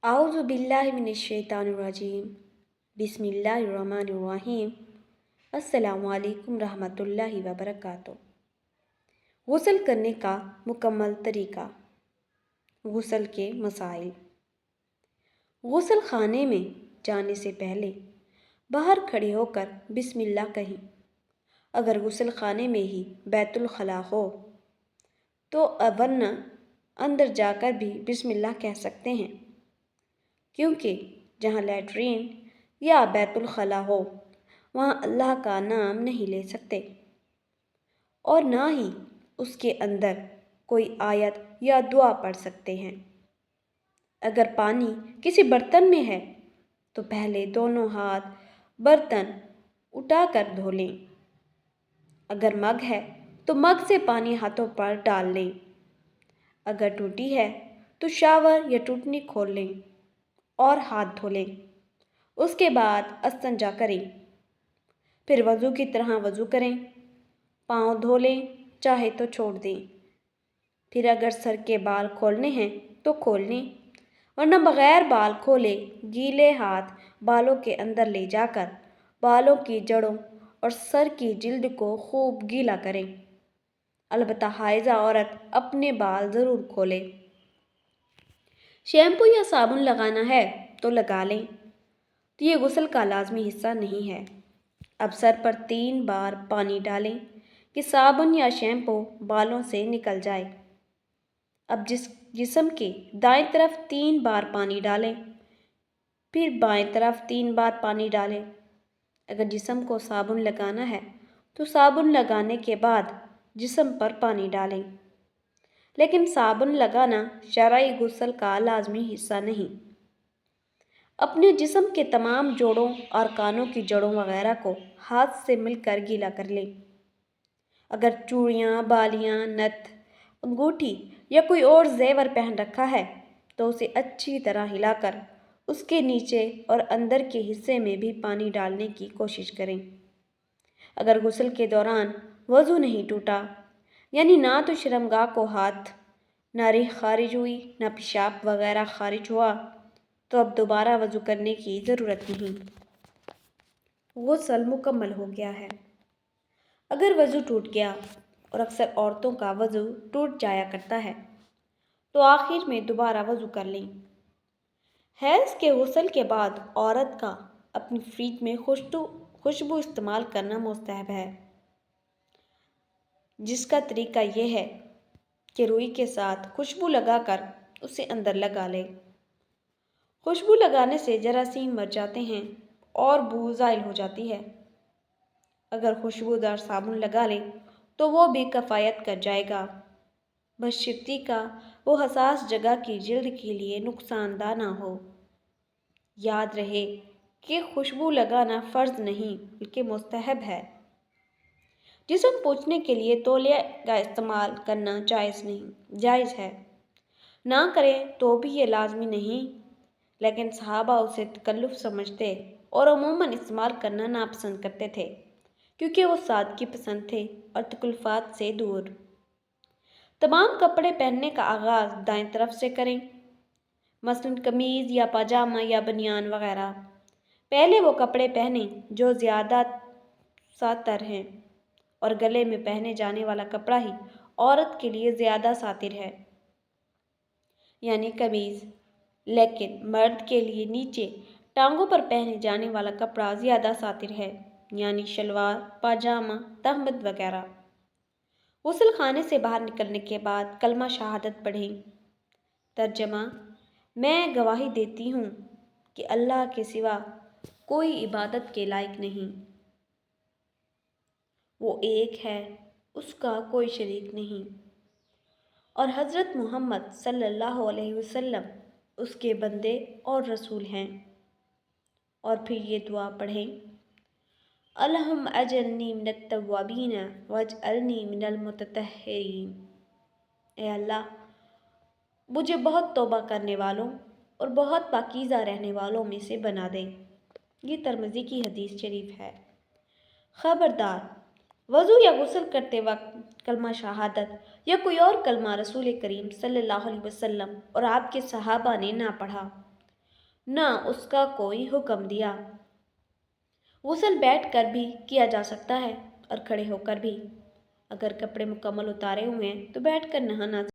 اعوذ باللہ من الشیطان الرجیم بسم اللہ الرحمن الرحیم السلام علیکم رحمۃ اللہ وبرکاتہ۔ غسل کرنے کا مکمل طریقہ۔ غسل کے مسائل۔ غسل خانے میں جانے سے پہلے باہر کھڑے ہو کر بسم اللہ کہیں۔ اگر غسل خانے میں ہی بیت الخلاء ہو تو ورنہ اندر جا کر بھی بسم اللہ کہہ سکتے ہیں، کیونکہ جہاں لیٹرین یا بیت الخلاء ہو وہاں اللہ کا نام نہیں لے سکتے، اور نہ ہی اس کے اندر کوئی آیت یا دعا پڑھ سکتے ہیں۔ اگر پانی کسی برتن میں ہے تو پہلے دونوں ہاتھ برتن اٹھا کر دھو لیں۔ اگر مگ ہے تو مگ سے پانی ہاتھوں پر ڈال لیں۔ اگر ٹوٹی ہے تو شاور یا ٹوٹنی کھول لیں اور ہاتھ دھو لیں۔ اس کے بعد استنجا کریں، پھر وضو کی طرح وضو کریں۔ پاؤں دھو لیں، چاہے تو چھوڑ دیں۔ پھر اگر سر کے بال کھولنے ہیں تو کھول لیں، ورنہ بغیر بال کھولے گیلے ہاتھ بالوں کے اندر لے جا کر بالوں کی جڑوں اور سر کی جلد کو خوب گیلا کریں۔ البتہ حائضہ عورت اپنے بال ضرور کھولے۔ شیمپو یا صابن لگانا ہے تو لگا لیں، تو یہ غسل کا لازمی حصہ نہیں ہے۔ اب سر پر 3 بار پانی ڈالیں کہ صابن یا شیمپو بالوں سے نکل جائے۔ اب جسم کے دائیں طرف 3 بار پانی ڈالیں، پھر بائیں طرف 3 بار پانی ڈالیں۔ اگر جسم کو صابن لگانا ہے تو صابن لگانے کے بعد جسم پر پانی ڈالیں، لیکن صابن لگانا شرعی غسل کا لازمی حصہ نہیں۔ اپنے جسم کے تمام جوڑوں اور کانوں کی جڑوں وغیرہ کو ہاتھ سے مل کر گیلا کر لیں۔ اگر چوڑیاں، بالیاں، نتھ، انگوٹھی یا کوئی اور زیور پہن رکھا ہے تو اسے اچھی طرح ہلا کر اس کے نیچے اور اندر کے حصے میں بھی پانی ڈالنے کی کوشش کریں۔ اگر غسل کے دوران وضو نہیں ٹوٹا، یعنی نہ تو شرمگاہ کو ہاتھ نہ ریح خارج ہوئی نہ پیشاب وغیرہ خارج ہوا، تو اب دوبارہ وضو کرنے کی ضرورت نہیں۔ غسل مکمل ہو گیا ہے۔ اگر وضو ٹوٹ گیا، اور اکثر عورتوں کا وضو ٹوٹ جایا کرتا ہے، تو آخر میں دوبارہ وضو کر لیں۔ حیض کے غسل کے بعد عورت کا اپنی فریج میں خوشبو استعمال کرنا مستحب ہے، جس کا طریقہ یہ ہے کہ روئی کے ساتھ خوشبو لگا کر اسے اندر لگا لے۔ خوشبو لگانے سے جراثیم مر جاتے ہیں اور بو زائل ہو جاتی ہے۔ اگر خوشبودار صابن لگا لیں تو وہ بھی کفایت کر جائے گا، بشرطیکہ کا وہ حساس جگہ کی جلد کے لیے نقصان دہ نہ ہو۔ یاد رہے کہ خوشبو لگانا فرض نہیں بلکہ مستحب ہے۔ جسم پوچھنے کے لیے تولیہ کا استعمال کرنا جائز ہے۔ نہ کریں تو بھی یہ لازمی نہیں، لیکن صحابہ اسے تکلف سمجھتے اور عموماً استعمال کرنا ناپسند کرتے تھے، کیونکہ وہ سادگی پسند تھے اور تکلفات سے دور۔ تمام کپڑے پہننے کا آغاز دائیں طرف سے کریں، مثلاً قمیض یا پاجامہ یا بنیان وغیرہ۔ پہلے وہ کپڑے پہنیں جو زیادہ ساتر ہیں، اور گلے میں پہنے جانے والا کپڑا ہی عورت کے لیے زیادہ ساتر ہے، یعنی قمیض، لیکن مرد کے لیے نیچے ٹانگوں پر پہنے جانے والا کپڑا زیادہ ساتر ہے، یعنی شلوار، پاجامہ، تہمد وغیرہ۔ غسل خانے سے باہر نکلنے کے بعد کلمہ شہادت پڑھیں۔ ترجمہ: میں گواہی دیتی ہوں کہ اللہ کے سوا کوئی عبادت کے لائق نہیں، وہ ایک ہے، اس کا کوئی شریک نہیں، اور حضرت محمد صلی اللہ علیہ وسلم اس کے بندے اور رسول ہیں۔ اور پھر یہ دعا پڑھیں: اللہم اجعلنی من التوابین واجعلنی من المتطہرین۔ اے اللہ، مجھے بہت توبہ کرنے والوں اور بہت پاکیزہ رہنے والوں میں سے بنا دیں۔ یہ ترمذی کی حدیث شریف ہے۔ خبردار! وضو یا غسل کرتے وقت کلمہ شہادت یا کوئی اور کلمہ رسول کریم صلی اللہ علیہ وسلم اور آپ کے صحابہ نے نہ پڑھا نہ اس کا کوئی حکم دیا۔ غسل بیٹھ کر بھی کیا جا سکتا ہے اور کھڑے ہو کر بھی۔ اگر کپڑے مکمل اتارے ہوئے ہیں تو بیٹھ کر نہانا